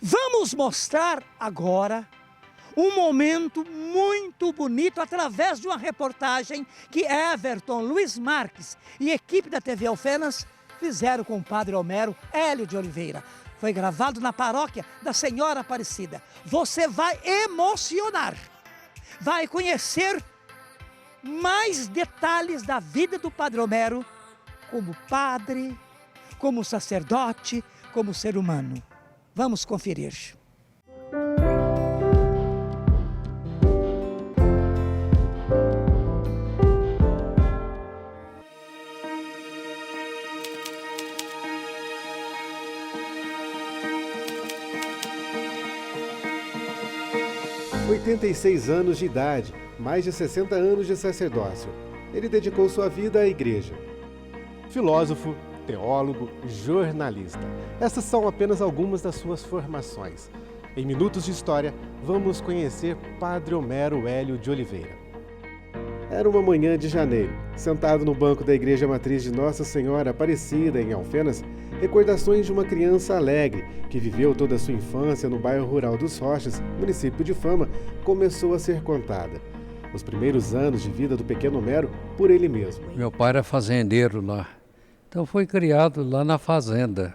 Vamos mostrar agora um momento muito bonito através de uma reportagem que Everton Luiz Marques e equipe da TV Alfenas fizeram com o Padre Homero Hélio de Oliveira. Foi gravado na paróquia da Senhora Aparecida. Você vai emocionar, vai conhecer mais detalhes da vida do Padre Homero como padre, como sacerdote, como ser humano. Vamos conferir. 86 anos de idade, mais de 60 anos de sacerdócio. Ele dedicou sua vida à igreja. Filósofo, teólogo, jornalista. Essas são apenas algumas das suas formações. Em Minutos de História, vamos conhecer Padre Homero Hélio de Oliveira. Era uma manhã de janeiro. Sentado no banco da Igreja Matriz de Nossa Senhora Aparecida, em Alfenas, recordações de uma criança alegre que viveu toda a sua infância no bairro rural dos Rochas, município de Fama, começou a ser contada. Os primeiros anos de vida do pequeno Homero por ele mesmo. Meu pai era fazendeiro lá, então fui criado lá na fazenda.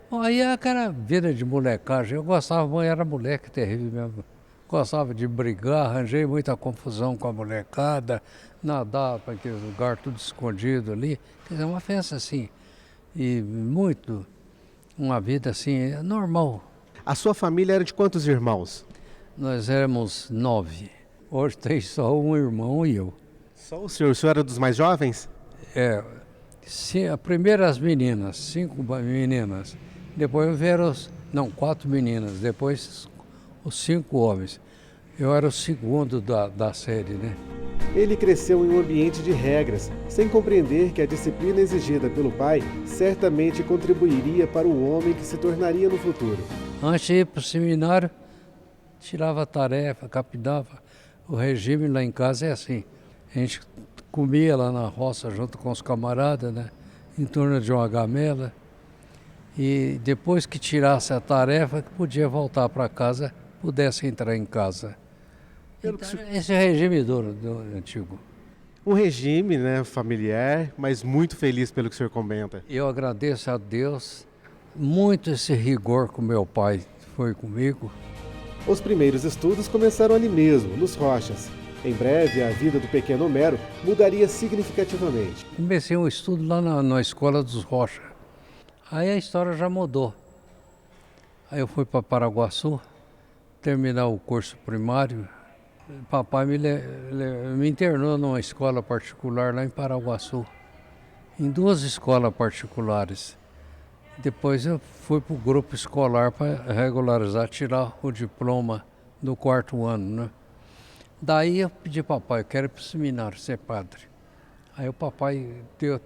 Bom, aí aquela vida de molecagem, eu gostava, era moleque terrível mesmo. Gostava de brigar, arranjei muita confusão com a molecada, nadar para aquele lugar tudo escondido ali. Quer dizer, uma festa assim, e uma vida assim, normal. A sua família era de quantos irmãos? Nós éramos 9. Hoje tem só um irmão e eu. Só o senhor era dos mais jovens? Primeiro as meninas, 5 meninas. Depois vieram 4 meninas, depois os 5 homens. Eu era o segundo da série, né? Ele cresceu em um ambiente de regras, sem compreender que a disciplina exigida pelo pai certamente contribuiria para o homem que se tornaria no futuro. Antes de ir para o seminário, tirava a tarefa, captava. O regime lá em casa é assim. A gente comia lá na roça junto com os camaradas, né? Em torno de uma gamela. E depois que tirasse a tarefa, podia voltar para casa, pudesse entrar em casa. Então, esse é o regime do antigo. Um regime, né, familiar, mas muito feliz pelo que o senhor comenta. Eu agradeço a Deus muito esse rigor que o meu pai foi comigo. Os primeiros estudos começaram ali mesmo, nos Rochas. Em breve, a vida do pequeno Homero mudaria significativamente. Comecei um estudo lá na escola dos Rochas. Aí a história já mudou. Aí eu fui para Paraguaçu, terminar o curso primário. Papai me internou numa escola particular lá em Paraguaçu, em 2 escolas particulares. Depois eu fui para o grupo escolar para regularizar, tirar o diploma do 4º ano, né? Daí eu pedi para papai, eu quero ir para o seminário ser padre. Aí o papai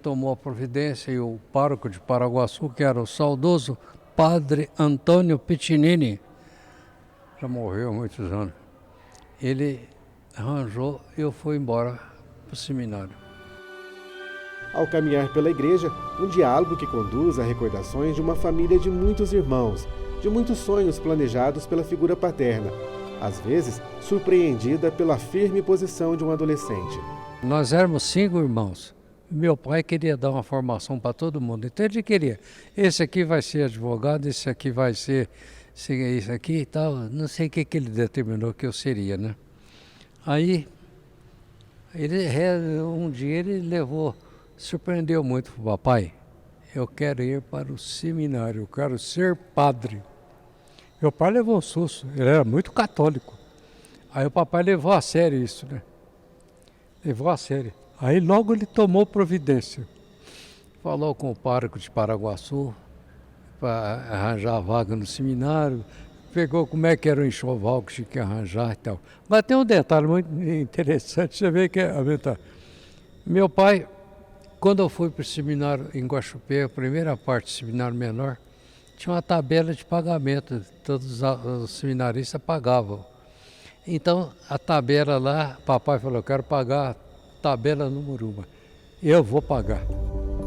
tomou a providência e o pároco de Paraguaçu, que era o saudoso padre Antônio Piccinini, já morreu há muitos anos, ele arranjou e eu fui embora para o seminário. Ao caminhar pela igreja, um diálogo que conduz a recordações de uma família de muitos irmãos, de muitos sonhos planejados pela figura paterna, às vezes surpreendida pela firme posição de um adolescente. Nós éramos 5 irmãos. Meu pai queria dar uma formação para todo mundo, então ele queria. Esse aqui vai ser advogado, esse aqui vai ser isso aqui e tal. Não sei o que ele determinou que eu seria, né? Aí, um dia ele surpreendeu muito o papai. Eu quero ir para o seminário, eu quero ser padre. Meu pai levou um susto, ele era muito católico. Aí o papai levou a sério isso, né? Levou a sério. Aí logo ele tomou providência. Falou com o pároco de Paraguaçu para arranjar a vaga no seminário. Pegou como é que era o enxoval que tinha que arranjar e tal. Mas tem um detalhe muito interessante, você vê que meu pai, quando eu fui para o seminário em Guaxupé, a primeira parte do seminário menor, tinha uma tabela de pagamento, todos os seminaristas pagavam. Então, a tabela lá, papai falou, eu quero pagar a tabela número 1. Eu vou pagar.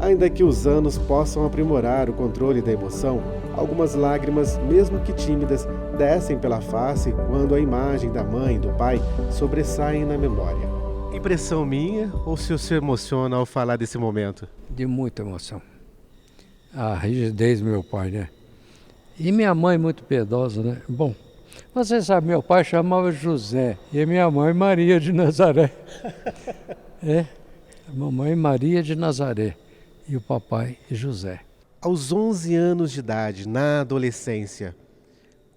Ainda que os anos possam aprimorar o controle da emoção, Algumas lágrimas, mesmo que tímidas, descem pela face quando a imagem da mãe e do pai sobressaem na memória. Impressão minha ou o senhor se emociona ao falar desse momento? De muita emoção. A rigidez do meu pai, né? E minha mãe muito piedosa, né? Bom, você sabe, meu pai chamava José e minha mãe Maria de Nazaré. A mamãe Maria de Nazaré e o papai José. Aos 11 anos de idade, na adolescência,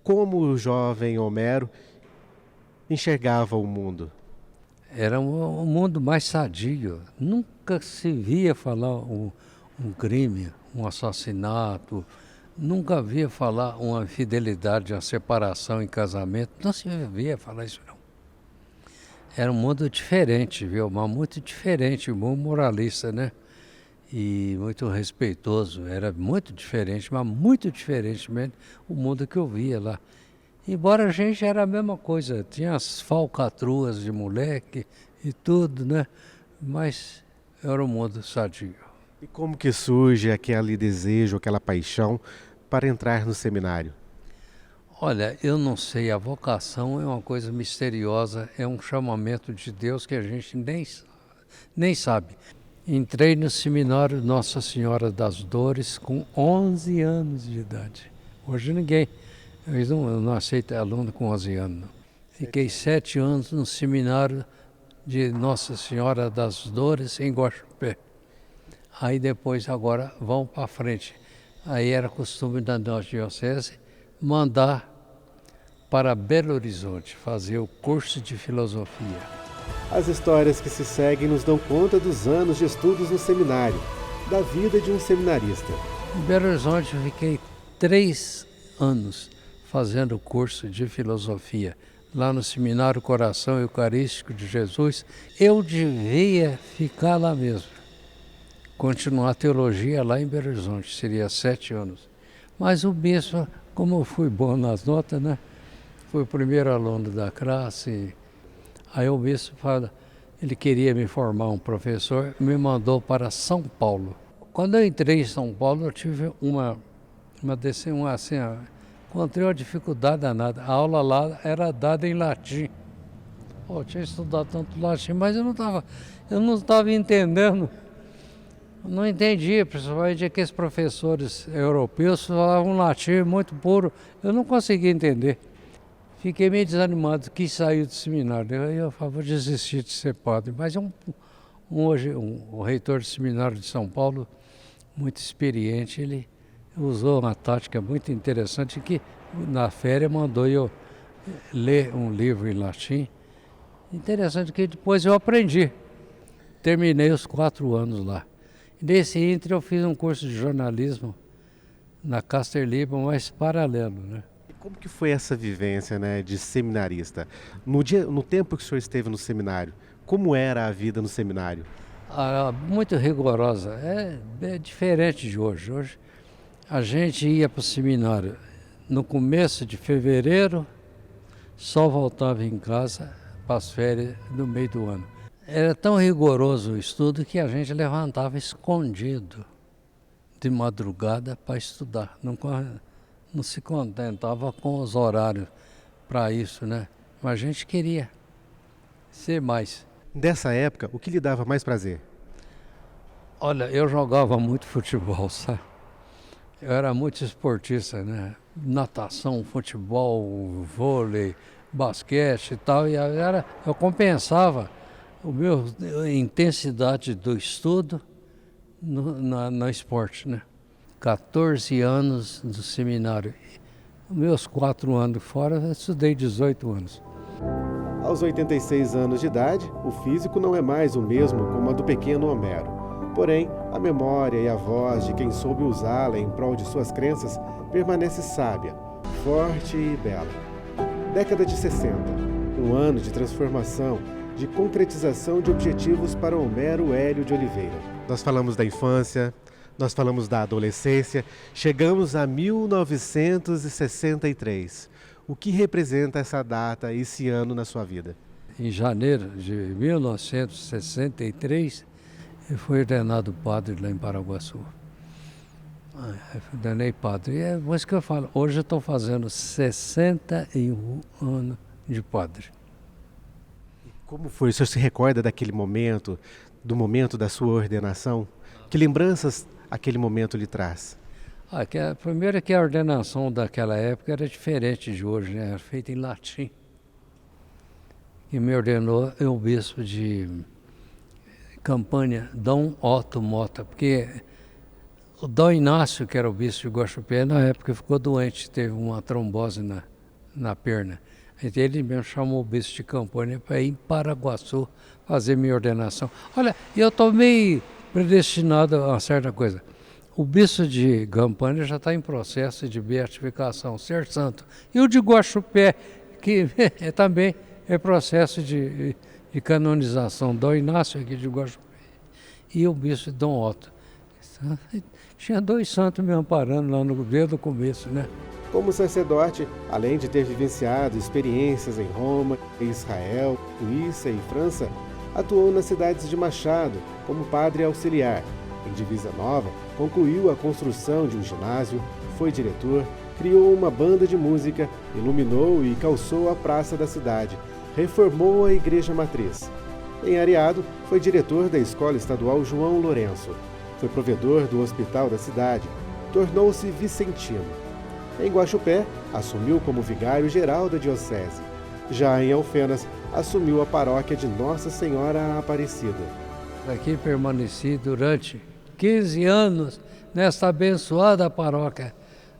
como o jovem Homero enxergava o mundo? Era um mundo mais sadio. Nunca se via falar um crime, um assassinato. Nunca via falar uma infidelidade, uma separação em casamento. Não se via falar isso, não. Era um mundo diferente, viu? Mas muito diferente, muito moralista, né? E muito respeitoso. Era muito diferente, mas muito diferente mesmo o mundo que eu via lá. Embora a gente era a mesma coisa, tinha as falcatruas de moleque e tudo, né? Mas era um mundo sadio. E como que surge aquele desejo, aquela paixão para entrar no seminário? Olha, eu não sei, a vocação é uma coisa misteriosa, é um chamamento de Deus que a gente nem sabe. Entrei no seminário Nossa Senhora das Dores com 11 anos de idade. Hoje eles não aceitam aluno com 11 anos. Não. Fiquei 7 anos no seminário de Nossa Senhora das Dores em Guaxupé. Aí depois agora vão para frente. Aí era costume da nossa diocese mandar para Belo Horizonte fazer o curso de filosofia. As histórias que se seguem nos dão conta dos anos de estudos no seminário, da vida de um seminarista. Em Belo Horizonte eu fiquei 3 anos fazendo o curso de filosofia. Lá no Seminário Coração Eucarístico de Jesus, eu devia ficar lá mesmo. Continuar a teologia lá em Belo Horizonte, seria 7 anos. Mas o bispo, como eu fui bom nas notas, né? Fui o primeiro aluno da classe. Aí o bispo fala, ele queria me formar um professor, me mandou para São Paulo. Quando eu entrei em São Paulo, eu tive encontrei uma dificuldade danada. A aula lá era dada em latim. Eu tinha estudado tanto latim, mas eu não estava entendendo. Não entendia, principalmente aqueles professores europeus falavam um latim muito puro. Eu não conseguia entender. Fiquei meio desanimado, quis sair do seminário. Eu falei, vou desistir de ser padre. Mas hoje o reitor do seminário de São Paulo, muito experiente, ele usou uma tática muito interessante que na férias mandou eu ler um livro em latim. Interessante que depois eu aprendi. Terminei os 4 anos lá. Nesse ínterim eu fiz um curso de jornalismo na Caster Liban, mas paralelo, né? E como que foi essa vivência, né, de seminarista? No tempo que o senhor esteve no seminário, como era a vida no seminário? Muito rigorosa, é diferente de hoje. Hoje a gente ia para o seminário no começo de fevereiro, só voltava em casa para as férias no meio do ano. Era tão rigoroso o estudo que a gente levantava escondido de madrugada para estudar. Não se contentava com os horários para isso, né? Mas a gente queria ser mais. Dessa época, o que lhe dava mais prazer? Olha, eu jogava muito futebol, sabe? Eu era muito esportista, né? Natação, futebol, vôlei, basquete e tal. E eu compensava a intensidade do estudo no esporte, né? 14 anos do seminário. Meus 4 anos fora, eu estudei 18 anos. Aos 86 anos de idade, o físico não é mais o mesmo como a do pequeno Homero. Porém, a memória e a voz de quem soube usá-la em prol de suas crenças permanece sábia, forte e bela. Década de 60, um ano de transformação, de concretização de objetivos para Homero Hélio de Oliveira. Nós falamos da infância, nós falamos da adolescência, chegamos a 1963. O que representa essa data, esse ano na sua vida? Em janeiro de 1963, eu fui ordenado padre lá em Paraguaçu. Eu ordenei padre. E é por isso que eu falo, hoje eu estou fazendo 61 anos de padre. Como foi? O senhor se recorda daquele momento, do momento da sua ordenação? Que lembranças aquele momento lhe traz? Primeiro que a ordenação daquela época era diferente de hoje, né? Era feita em latim. E me ordenou o bispo de Campanha, Dom Otto Mota, porque o Dom Inácio, que era o bispo de Guaxupé, na época ficou doente, teve uma trombose na perna. Então ele mesmo chamou o bispo de Campanha para ir em Paraguaçu fazer minha ordenação. Olha, eu estou meio predestinado a uma certa coisa. O bispo de Campanha já está em processo de beatificação, ser santo. E o de Guaxupé, que também é processo de canonização, Dom Inácio aqui de Guaxupé e o bispo de Dom Otto. Tinha 2 santos me amparando lá desde o começo, né? Como sacerdote, além de ter vivenciado experiências em Roma, Israel, Suíça e França, atuou nas cidades de Machado como padre auxiliar. Em Divisa Nova, concluiu a construção de um ginásio, foi diretor, criou uma banda de música, iluminou e calçou a praça da cidade, reformou a igreja matriz. Em Areado, foi diretor da Escola Estadual João Lourenço. Foi provedor do hospital da cidade. Tornou-se vicentino. Em Guaxupé, assumiu como vigário-geral da diocese. Já em Alfenas, assumiu a paróquia de Nossa Senhora Aparecida. Aqui permaneci durante 15 anos nesta abençoada paróquia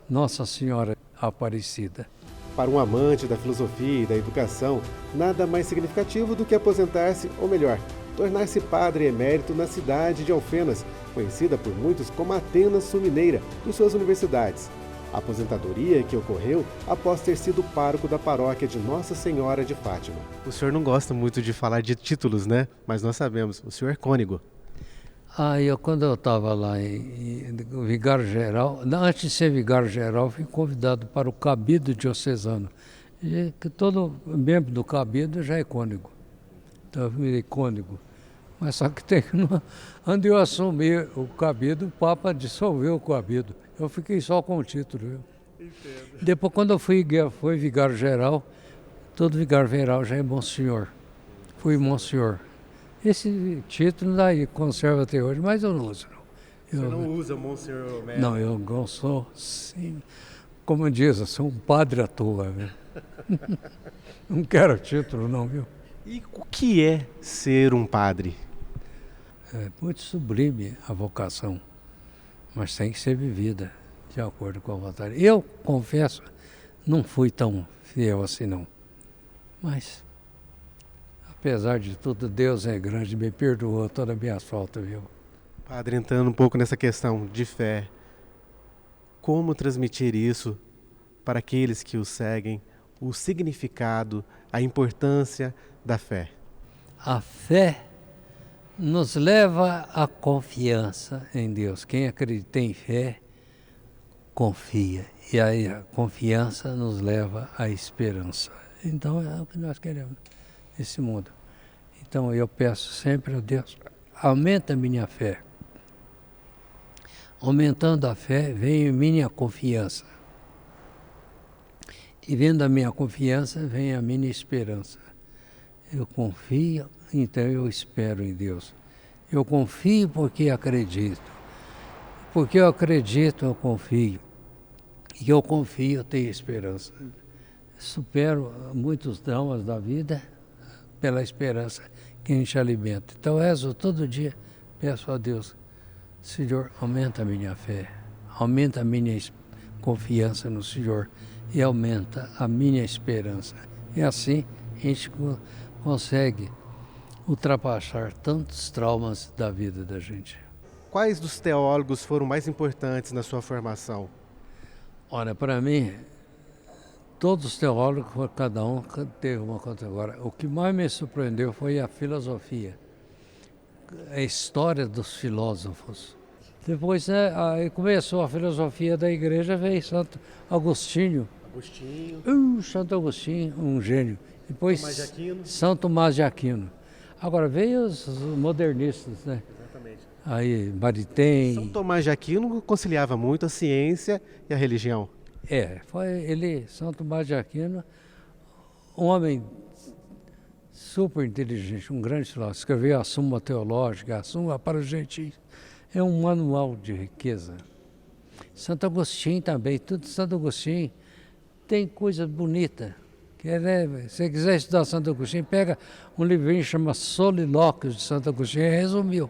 Nossa Senhora Aparecida. Para um amante da filosofia e da educação, nada mais significativo do que aposentar-se, ou melhor, tornar-se padre emérito na cidade de Alfenas, conhecida por muitos como Atenas Sul-Mineira, por suas universidades. A aposentadoria que ocorreu após ter sido pároco da paróquia de Nossa Senhora de Fátima. O senhor não gosta muito de falar de títulos, né? Mas nós sabemos, o senhor é cônego. Quando eu estava lá em vigário-geral, antes de ser vigário-geral, fui convidado para o cabido diocesano. E que todo membro do cabido já é cônego. Então eu virei cônego. Mas só que onde eu assumi o cabido, o Papa dissolveu o cabido. Eu fiquei só com o título. Viu? Depois, quando eu fui vigário-geral, todo vigário-geral já é Monsenhor. Fui Monsenhor. Esse título daí conserva até hoje, mas eu não uso. Não. Você não usa Monsenhor Melo? Não, eu sou, sim, como diz, eu sou um padre à toa. Viu? Não quero título não, viu? E o que é ser um padre? É muito sublime a vocação, mas tem que ser vivida de acordo com a vontade. Eu, confesso, não fui tão fiel assim não, mas apesar de tudo, Deus é grande, me perdoou toda a minha falta, viu? Padre, entrando um pouco nessa questão de fé, como transmitir isso para aqueles que o seguem, o significado, a importância da fé? A fé nos leva à confiança em Deus. Quem acredita em fé, confia. E aí a confiança nos leva à esperança. Então é o que nós queremos nesse mundo. Então eu peço sempre a Deus, aumenta a minha fé. Aumentando a fé, vem a minha confiança. E vendo a minha confiança, vem a minha esperança. Eu confio, então eu espero em Deus. Eu confio porque acredito. Porque eu acredito, eu confio. E eu confio, eu tenho esperança. Supero muitos dramas da vida pela esperança que a gente alimenta. Então, rezo todo dia, peço a Deus, Senhor, aumenta a minha fé, aumenta a minha confiança no Senhor e aumenta a minha esperança. E assim a gente consegue ultrapassar tantos traumas da vida da gente. Quais dos teólogos foram mais importantes na sua formação? Olha, para mim, todos os teólogos, cada um teve uma conta. Agora, o que mais me surpreendeu foi a filosofia, a história dos filósofos. Depois, né, aí começou a filosofia da igreja, veio Santo Agostinho. Santo Agostinho, um gênio. Depois, São Tomás de Aquino. Agora, veio os modernistas, né? Exatamente. Aí Maritem. São Tomás de Aquino conciliava muito a ciência e a religião. Foi ele, São Tomás de Aquino, um homem super inteligente, um grande filósofo. Escreveu a Suma Teológica, a Suma para os Gentios. É um manual de riqueza. Santo Agostinho também, tudo Santo Agostinho tem coisa bonita. Se você quiser estudar Santo Agostinho, pega um livrinho que chama Solilóquios de Santo Agostinho, ele resumiu.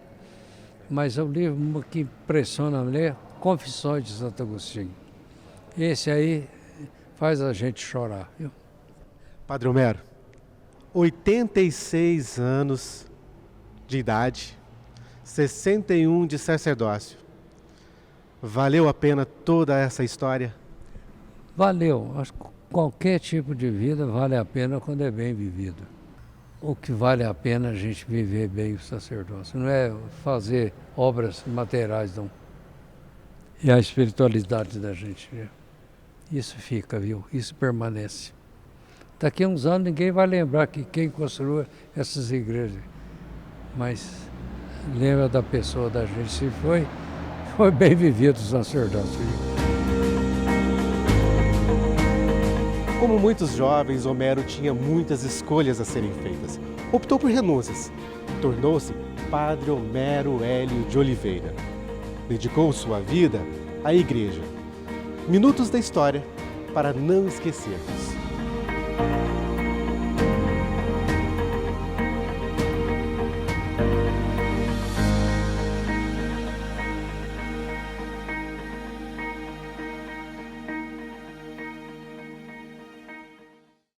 Mas é um livro que impressiona a ler, Confissões de Santo Agostinho. Esse aí faz a gente chorar, viu? Padre Homero, 86 anos de idade, 61 de sacerdócio. Valeu a pena toda essa história? Valeu. Acho que qualquer tipo de vida vale a pena quando é bem vivido. O que vale a pena é a gente viver bem o sacerdócio. Não é fazer obras materiais, não. É a espiritualidade da gente. Isso fica, viu? Isso permanece. Daqui a uns anos ninguém vai lembrar que quem construiu essas igrejas. Mas lembra da pessoa da gente, se foi bem vivido o sacerdócio. Como muitos jovens, Homero tinha muitas escolhas a serem feitas. Optou por renúncias. Tornou-se Padre Homero Hélio de Oliveira. Dedicou sua vida à igreja. Minutos da história para não esquecermos.